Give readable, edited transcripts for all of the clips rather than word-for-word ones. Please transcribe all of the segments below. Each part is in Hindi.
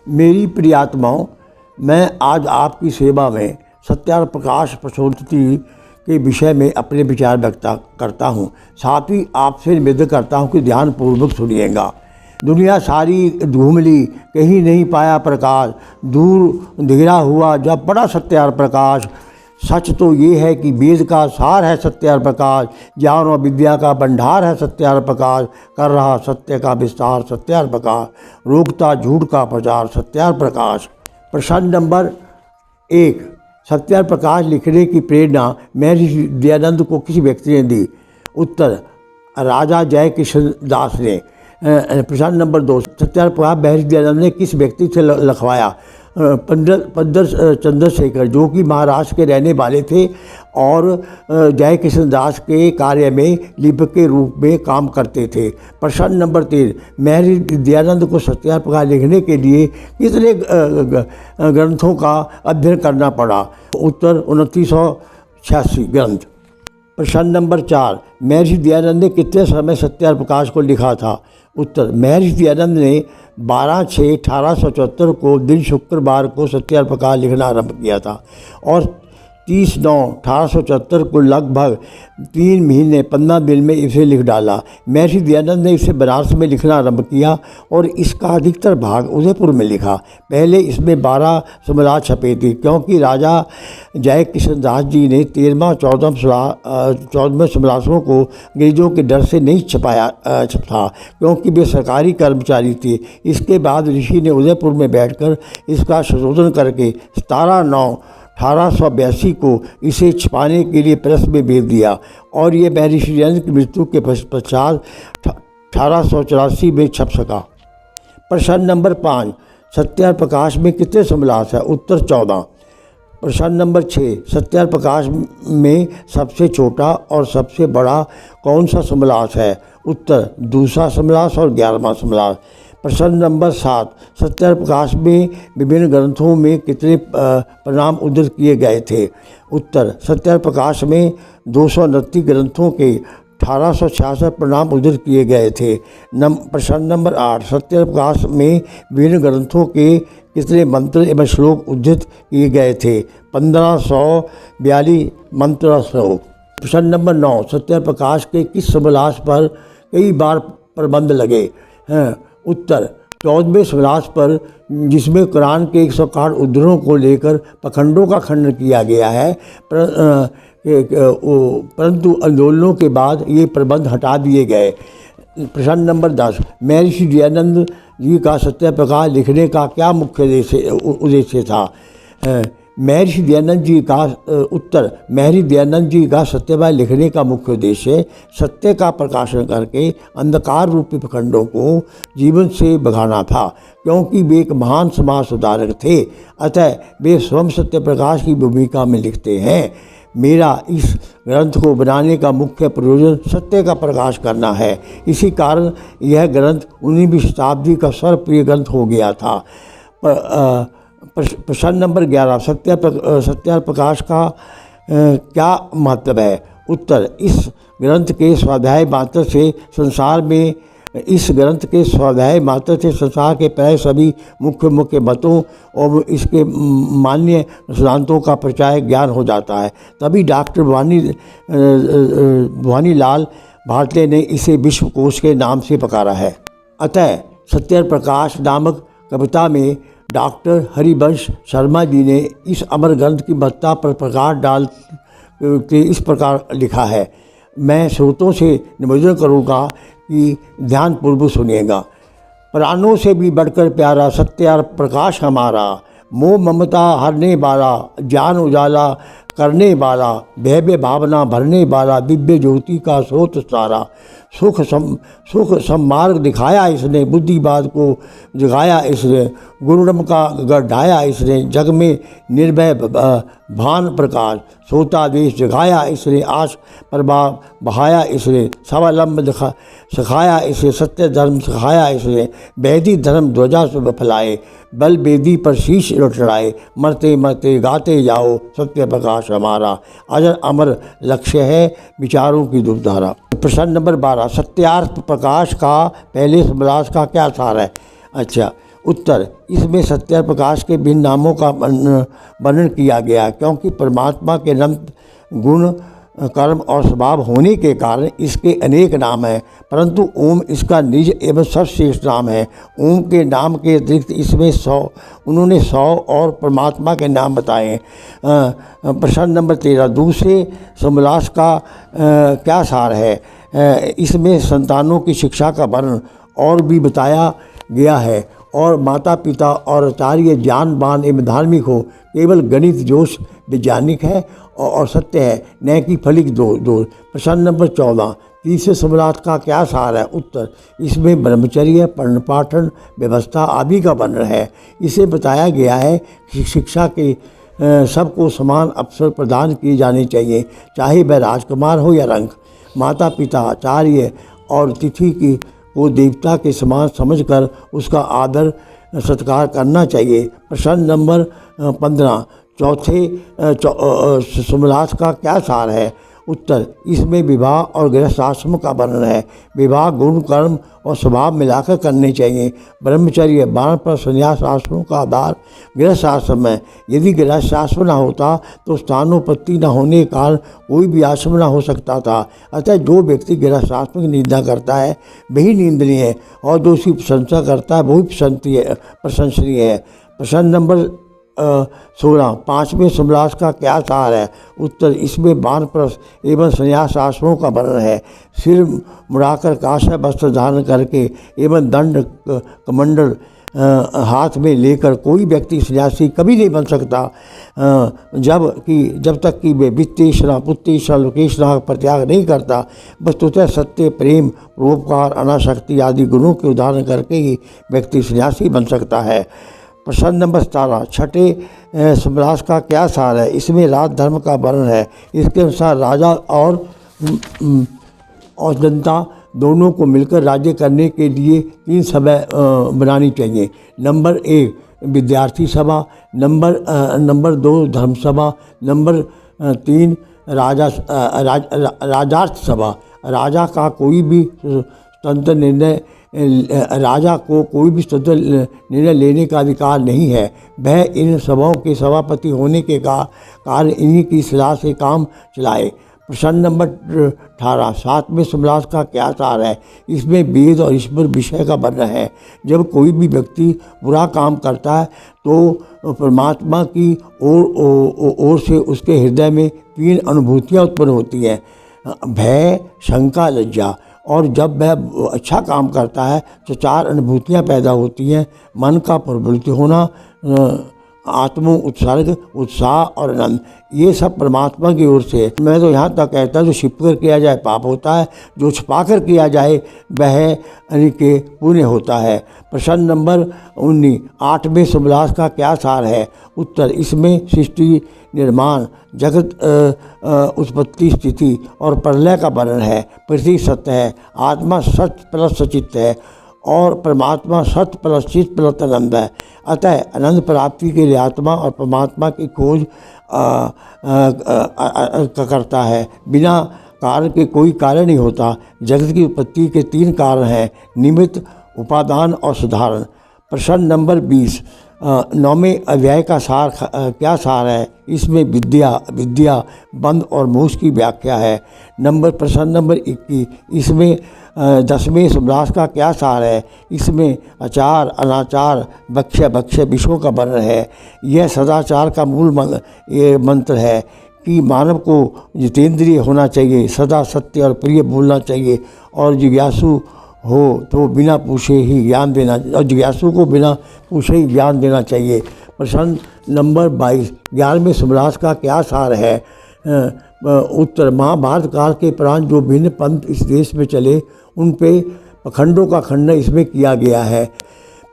मेरी प्रियात्माओं, मैं आज आपकी सेवा में सत्यार्थ प्रकाश प्रशोत्ति के विषय में अपने विचार व्यक्त करता हूँ। साथ ही आपसे निवेदन करता हूँ कि ध्यानपूर्वक सुनिएगा। दुनिया सारी घूम ली, कहीं नहीं पाया प्रकाश, दूर घिरा हुआ जब बड़ा सत्यार्थ प्रकाश। सच तो ये है कि वेद का सार है सत्यार्थ प्रकाश, ज्ञान और विद्या का भंडार है सत्यार्थ प्रकाश, कर रहा सत्य का विस्तार सत्यार्थ प्रकाश, रोकता झूठ का प्रचार सत्यार्थ प्रकाश। प्रश्न नंबर 1, सत्यार्थ प्रकाश लिखने की प्रेरणा महर्षि दयानंद को किस व्यक्ति ने दी? उत्तर, राजा जय किशन दास ने। प्रश्न नंबर 2, सत्यार्थ प्रकाश महर्षि दयानंद ने किस व्यक्ति से लिखवाया? पंडित चंद्रशेखर, जो कि महाराष्ट्र के रहने वाले थे और जय किशन दास के कार्य में लिपि के रूप में काम करते थे। प्रश्न नंबर 3, महर्षि दयानंद को सत्यार्थ प्रकाश लिखने के लिए कितने ग्रंथों का अध्ययन करना पड़ा? उत्तर, 2986 ग्रंथ। प्रश्न नंबर 4, महर्षि दयानंद ने कितने समय सत्यार्थ प्रकाश को लिखा था? उत्तर, महर्षि दयानंद ने 12/6/1874 को दिन शुक्रवार को सत्यार्थ प्रकाश लिखना आरंभ किया था और 30/9/1874 को लगभग 3 महीने 15 दिन में इसे लिख डाला। महर्षि दयानंद ने इसे बनारस में लिखना आरंभ किया और इसका अधिकतर भाग उदयपुर में लिखा। पहले इसमें 12 समलास छपे थे, क्योंकि राजा जय किशन दास जी ने 13वां 14वें समलासों को अंग्रेजों के डर से नहीं छपा, क्योंकि वे सरकारी कर्मचारी थे। इसके बाद ऋषि ने उदयपुर में बैठकर इसका संशोधन करके 17/9/1882 को इसे छपाने के लिए प्रेस में भेज दिया और ये महर्षि दयानंद की मृत्यु के पश्चात 1884 में छप सका। प्रश्न नंबर 5, सत्यार्थ प्रकाश में कितने समलास है? उत्तर, 14। प्रश्न नंबर 6, सत्यार्थ प्रकाश में सबसे छोटा और सबसे बड़ा कौन सा समलास है? उत्तर, दूसरा समलास और 11वां समलास। प्रश्न नंबर 7, सत्यार्थ प्रकाश में विभिन्न ग्रंथों में कितने प्रणाम उद्धृत किए गए थे? उत्तर, सत्यार्थ प्रकाश में 229 ग्रंथों के 1866 प्रणाम उद्धृत किए गए थे। प्रश्न नंबर 8, सत्यार्थ प्रकाश में विभिन्न ग्रंथों के कितने मंत्र एवं श्लोक उद्धृत किए गए थे? 1542 मंत्र श्लोक। प्रश्न नंबर 9, सत्यार्थ प्रकाश के किस समलास पर कई बार प्रबंध लगे हैं? उत्तर, 14वें समलास पर, जिसमें कुरान के 168 उद्धरणों को लेकर पखंडों का खंडन किया गया है, परंतु आंदोलनों के बाद ये प्रबंध हटा दिए गए। प्रश्न नंबर 10, महर्षि दयानंद जी का सत्यार्थ प्रकाश लिखने का क्या मुख्य उद्देश्य था? महर्षि दयानंद जी का उत्तर, महर्षि दयानंद जी का सत्यवाद लिखने का मुख्य उद्देश्य सत्य का प्रकाशन करके अंधकार रूपी प्रखंडों को जीवन से भगाना था, क्योंकि वे एक महान समाज सुधारक थे। अतः वे स्वयं सत्य प्रकाश की भूमिका में लिखते हैं। मेरा इस ग्रंथ को बनाने का मुख्य प्रयोजन सत्य का प्रकाश करना है। इसी कारण यह ग्रंथ 19वीं शताब्दी का सर्वप्रिय ग्रंथ हो गया था। प्रश्न नंबर 11, सत्यार्थ प्रकाश का क्या महत्व है? उत्तर, इस ग्रंथ के स्वाध्याय मात्र से संसार के प्राय सभी मुख्य मतों और इसके मान्य सिद्धांतों का प्रचार ज्ञान हो जाता है। तभी डॉक्टर भवानी लाल भारती ने इसे विश्वकोश के नाम से पुकारा है। अतः सत्यार्थ प्रकाश नामक कविता में डॉक्टर हरिवंश शर्मा जी ने इस अमर ग्रंथ की महत्ता पर प्रकाश डाल के इस प्रकार लिखा है। मैं श्रोतों से निवेदन करूँगा कि ध्यानपूर्वक सुनिएगा। प्राणों से भी बढ़कर प्यारा सत्यार्थ प्रकाश हमारा, मोह ममता हरने वाला, ज्ञान उजाला करने वाला, भव्य भावना भरने वाला, दिव्य ज्योति का स्रोत सारा, सुख सम्मार्ग दिखाया इसने, बुद्धिवाद को जगाया इसने, गुरुडम का गढ़ाया इसने, जग में निर्भय भान प्रकाश, सोता देश जगाया इसने, आश प्रभाव बहाया इसने, स्वावलंब सिखाया इसे, सत्य धर्म सिखाया इसने, वैदिक धर्म ध्वजा से फैलाए, बल बेदी पर शीश लुटाए, मरते मरते गाते जाओ सत्य प्रकाश हमारा, अजर अमर लक्ष्य है विचारों की धूपधारा। प्रश्न नंबर 12, सत्यार्थ प्रकाश का पहले समास का क्या सार है? अच्छा, उत्तर, इसमें सत्य प्रकाश के भिन्न नामों का वर्णन किया गया, क्योंकि परमात्मा के अनंत गुण, कर्म और स्वभाव होने के कारण इसके अनेक नाम हैं, परंतु ओम इसका निज एवं सर्वश्रेष्ठ नाम है। ओम के नाम के अतिरिक्त इसमें 100 और परमात्मा के नाम बताए। प्रश्न नंबर 13, दूसरे समोल्लास का क्या सार है? इसमें संतानों की शिक्षा का वर्णन और भी बताया गया है, और माता पिता और आचार्य ज्ञानवान एवं धार्मिक हो, केवल गणित जोश वैज्ञानिक है और सत्य है, न कि फलिक दोष। प्रश्न नंबर 14, तीसरे समोल्लास का क्या सार है? उत्तर, इसमें ब्रह्मचर्य, पठन पाठन व्यवस्था आदि का वर्णन है। इसे बताया गया है कि शिक्षा के सबको समान अवसर प्रदान किए जाने चाहिए, चाहे वह राजकुमार हो या रंक। माता पिता, आचार्य और तिथि की को देवता के समान समझकर उसका आदर सत्कार करना चाहिए। प्रश्न नंबर 15, चौथे समोल्लास का क्या सार है? उत्तर, इसमें विवाह और गृहस्थ आश्रम का वर्णन है। विवाह गुण, कर्म और स्वभाव मिलाकर करने चाहिए। ब्रह्मचर्य, बाणप्रस्थ, संन्यास आश्रमों का आधार गृहस्थ आश्रम है। यदि गृहस्थ आश्रम न होता तो स्थानोपत्ति न होने के कारण कोई भी आश्रम न हो सकता था। अतः जो व्यक्ति गृहस्थ आश्रम की निंदा करता है वही निंदनीय है, और जो उसकी प्रशंसा करता है वही प्रशंसनीय है। प्रश्न नंबर 16, पाँचवें समोल्लास का क्या सार है? उत्तर, इसमें वानप्रस्थ एवं संन्यास आश्रमों का वर्णन है। सिर मुड़ाकर काष्य वस्त्र धारण करके एवं दंड कमंडल हाथ में लेकर कोई व्यक्ति सन्यासी कभी नहीं बन सकता, जब तक कि वे वित्तेषणा, पुत्तेषणा, लोकेषणा का परित्याग नहीं करता। वस्तुतः सत्य, प्रेम, परोपकार, अनासक्ति आदि गुणों के उदाहरण करके ही व्यक्ति सन्यासी बन सकता है। प्रश्न नंबर 17, छठे समोल्लास का क्या सार है? इसमें राज धर्म का वर्णन है। इसके अनुसार राजा और जनता दोनों को मिलकर राज्य करने के लिए 3 सभा बनानी चाहिए। नंबर 1 विद्यार्थी सभा, नंबर 2 धर्म सभा, नंबर 3 राजार्थ सभा। राजा को कोई भी स्वतंत्र निर्णय लेने का अधिकार नहीं है। वह इन सभाओं के सभापति होने के कारण इन्हीं की सलाह से काम चलाए। प्रश्न नंबर 18, सातवें समोल्लास का क्या सार है? इसमें वेद और ईश्वर विषय का वर्णन है। जब कोई भी व्यक्ति बुरा काम करता है तो परमात्मा की ओर से उसके हृदय में 3 अनुभूतियाँ उत्पन्न होती हैं, भय, शंका, लज्जा। और जब वह अच्छा काम करता है तो 4 अनुभूतियाँ पैदा होती हैं, मन का प्रवृत्ति होना, आत्मो उत्सर्ग, उत्साह और आनंद। ये सब परमात्मा की ओर से। मैं तो यहाँ तक कहता हूँ, जो छिप कर किया जाए पाप होता है, जो छुपा कर किया जाए वह के पुण्य होता है। प्रश्न नंबर 19, आठवें समोल्लास का क्या सार है? उत्तर, इसमें सृष्टि, निर्माण, जगत उत्पत्ति, स्थिति और प्रलय का वर्णन है। पृथ्वी सत्य है, आत्मा सत्य प्लस सचित है और परमात्मा सत्य प्लस चित प्लस आनंद है। अतः आनंद प्राप्ति के लिए आत्मा और परमात्मा की खोज करता है। बिना कारण के कोई कार्य नहीं होता। जगत की उत्पत्ति के 3 कारण हैं, निमित्त, उपादान और साधारण। प्रश्न नंबर 20, 9वें अध्याय का सार क्या सार है? इसमें विद्या, बंध और मोक्ष की व्याख्या है। प्रश्न नंबर 21, इसमें 10वें समोल्लास का क्या सार है? इसमें आचार, अनाचार, भक्ष्य विषयों का वर्णन है। यह सदाचार का मूल मंत्र है कि मानव को जितेंद्रिय होना चाहिए, सदा सत्य और प्रिय बोलना चाहिए, और जिज्ञासु हो तो बिना पूछे ही ज्ञान देना, और जिज्ञासु को बिना पूछे ही ज्ञान देना चाहिए। प्रश्न नंबर 22, 11वें समोल्लास का क्या सार है? उत्तर, महाभारत काल के प्राण जो भिन्न पंथ इस देश में चले उन पे पखंडों का खंडन इसमें किया गया है।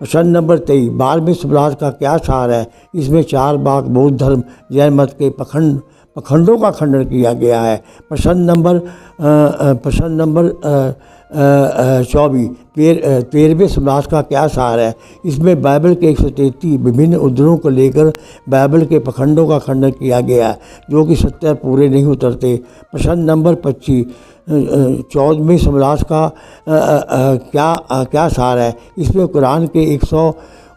प्रश्न नंबर 23, 12वें समोल्लास का क्या सार है? इसमें 4 भाग बौद्ध धर्म, जैन मत के पखंडों का खंडन किया गया है। प्रश्न नंबर 24, 13वें समोल्लास का क्या सार है? इसमें बाइबल के 133 विभिन्न उद्धरणों को लेकर बाइबल के पखंडों का खंडन किया गया है, जो कि सत्य पूरे नहीं उतरते। प्रश्न नंबर 25, 14वें समोल्लास का क्या सार है? इसमें कुरान के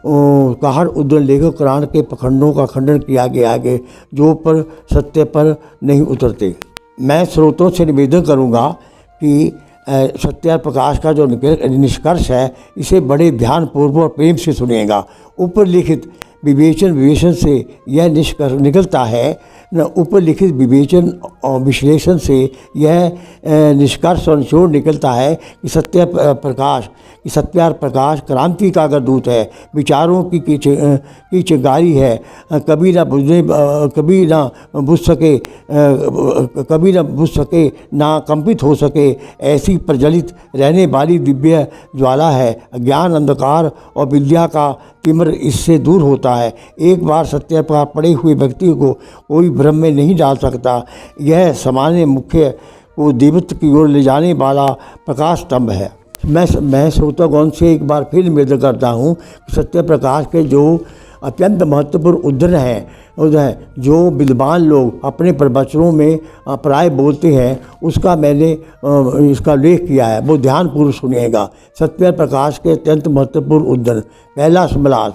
कहर उद्दन लेखक कुरान के पखंडों का खंडन किया गया है जो पर सत्य पर नहीं उतरते। मैं स्रोतों से निवेदन करूँगा कि सत्य प्रकाश का जो निष्कर्ष है इसे बड़े ध्यानपूर्वक और प्रेम से सुनिएगा। ऊपर लिखित विवेचन से यह निष्कर्ष निकलता है, ऊपर लिखित विवेचन और विश्लेषण से यह निष्कर्ष और निचोड़ निकलता है कि सत्य प्रकाश क्रांति का अग्रदूत है, विचारों की चिंगारी है, कभी ना बुझ सके ना कंपित हो सके ऐसी प्रज्वलित रहने वाली दिव्य ज्वाला है। ज्ञान अंधकार और विद्या का तिमिर इससे दूर होता है। एक बार सत्य पर पड़े हुए व्यक्ति को कोई भ्रम में नहीं डाल सकता। यह सामान्य मुख्य को दिव्यत्व की ओर ले जाने वाला प्रकाश स्तंभ है। मैं श्रोतागण से एक बार फिर निवेदन करता हूँ कि सत्य प्रकाश के जो अत्यंत महत्वपूर्ण उद्धरण हैं जो विद्वान लोग अपने प्रवचनों में प्राय बोलते हैं, उसका मैंने इसका लेख किया है, वो ध्यानपूर्वक सुनिएगा। सत्य प्रकाश के अत्यंत महत्वपूर्ण उद्धरण। पहला समास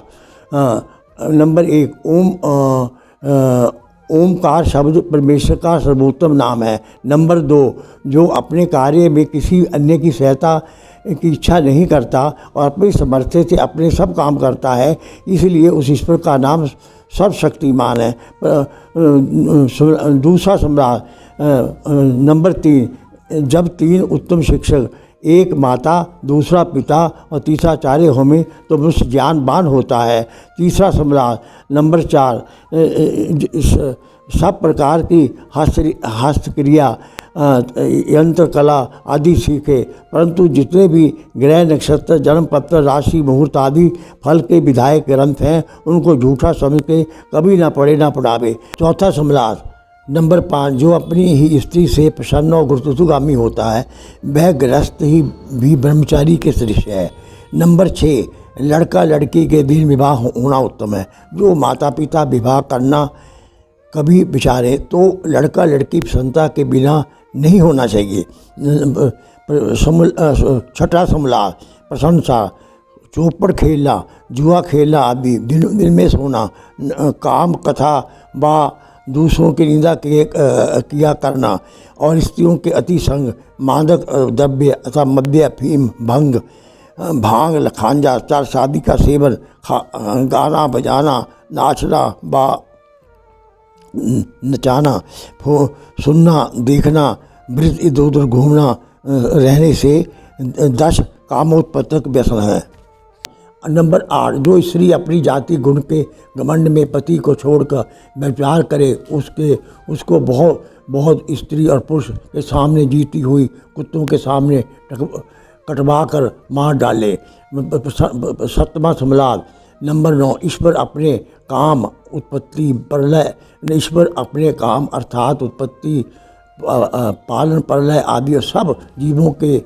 नंबर 1 ओमकार शब्द परमेश्वर का सर्वोत्तम नाम है। नंबर 2 जो अपने कार्य में किसी अन्य की सहायता की इच्छा नहीं करता और अपनी समर्थ्य से अपने सब काम करता है, इसलिए उस ईश्वर का नाम सर्वशक्तिमान है। दूसरा सम्राट नंबर 3 जब 3 उत्तम शिक्षक, एक माता, दूसरा पिता और तीसरा आचार्य हों तो मनुष्य ज्ञानवान होता है। तीसरा सम्राट नंबर 4 सब प्रकार की हस्तक्रिया यंत्र कला आदि सीखे, परंतु जितने भी ग्रह नक्षत्र जन्म पत्र राशि मुहूर्त आदि फल के विधायक ग्रंथ हैं उनको झूठा समझ के कभी ना पढ़े ना पढ़ावे। चौथा सम्राट नंबर 5 जो अपनी ही स्त्री से प्रसन्न और गुरुत्वगामी होता है वह गृहस्थ ही भी ब्रह्मचारी के सदृश है। नंबर 6 लड़का लड़की के दिन विवाह होना उत्तम है। जो माता पिता विवाह करना कभी विचारे तो लड़का लड़की प्रसन्नता के बिना नहीं होना चाहिए। छठा सम्राट प्रशंसा, चौपड़ खेलना, जुआ खेलना आदि, दिन में सोना, काम कथा व दूसरों की निंदा किया करना और स्त्रियों के अति संग, मादक द्रव्य अथवा मद्य, अफीम, भांग, खांजा, चार शादी का सेवन, गाना बजाना, नाचना व नचाना, सुनना, देखना, वृद्ध इधर उधर घूमना रहने से 10 कामोत्पत्तक व्यसन है। नंबर 8 जो स्त्री अपनी जाति गुण के घमंड में पति को छोड़कर व्यभिचार करे उसको बहुत स्त्री और पुरुष के सामने जीती हुई कुत्तों के सामने कटवा कर मार डाले। 7वां सम्राट नंबर 9 ईश्वर अपने काम उत्पत्ति प्रलय, ईश्वर अपने काम अर्थात उत्पत्ति पालन प्रलय आदि सब जीवों के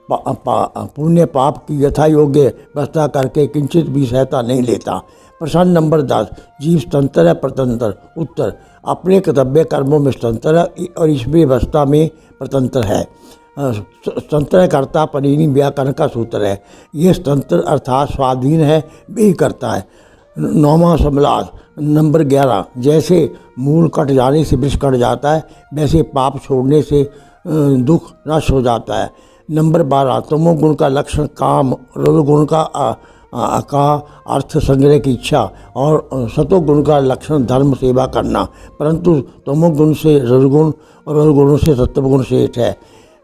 पुण्य पाप की यथा योग्य व्यवस्था करके किंचित भी सहायता नहीं लेता। प्रश्न नंबर 10 जीव स्वतंत्र है परतंत्र। उत्तर अपने कर्तव्य कर्मों में स्वतंत्र है और ईश्वरीय व्यवस्था में परतंत्र है। स्वतंत्र कर्ता पनीनी व्याकरण का सूत्र है। ये स्वतंत्र अर्थात स्वाधीन है, भी करता है। 9वां सम्राट नंबर 11 जैसे मूल कट जाने से वृक्ष कट जाता है वैसे पाप छोड़ने से दुख नष्ट हो जाता है। नंबर 12 तमोगुण का लक्षण काम, रजोगुण का अर्थ संग्रह की इच्छा और सतोगुण का लक्षण धर्म सेवा करना, परंतु तमोगुण से रजोगुण और रजोगुण से सत्वगुण श्रेष्ठ है।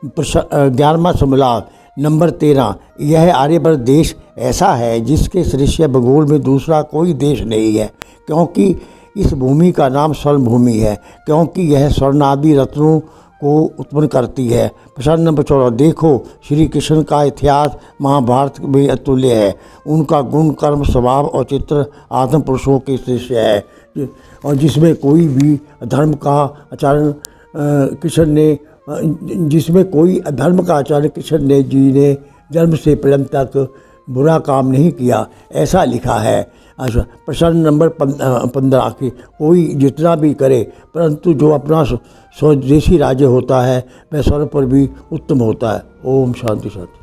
11वां सम्राट नंबर 13 यह आर्यवर्त देश ऐसा है जिसके सदृश भूगोल में दूसरा कोई देश नहीं है, क्योंकि इस भूमि का नाम स्वर्ण भूमि है, क्योंकि यह स्वर्ण आदि रत्नों को उत्पन्न करती है। प्रश्न नंबर 14 देखो श्री कृष्ण का इतिहास महाभारत में अतुल्य है। उनका गुण कर्म स्वभाव और चित्र आत्म पुरुषों के दृश्य है और जिसमें कोई भी धर्म का आचरण कृष्ण ने जी ने जन्म से पर्यंत तक बुरा काम नहीं किया, ऐसा लिखा है। अच्छा प्रश्न नंबर 15 की कोई जितना भी करे परंतु जो अपना स्वदेशी राज्य होता है वह सर्व पर भी उत्तम होता है। ओम शांति शांति।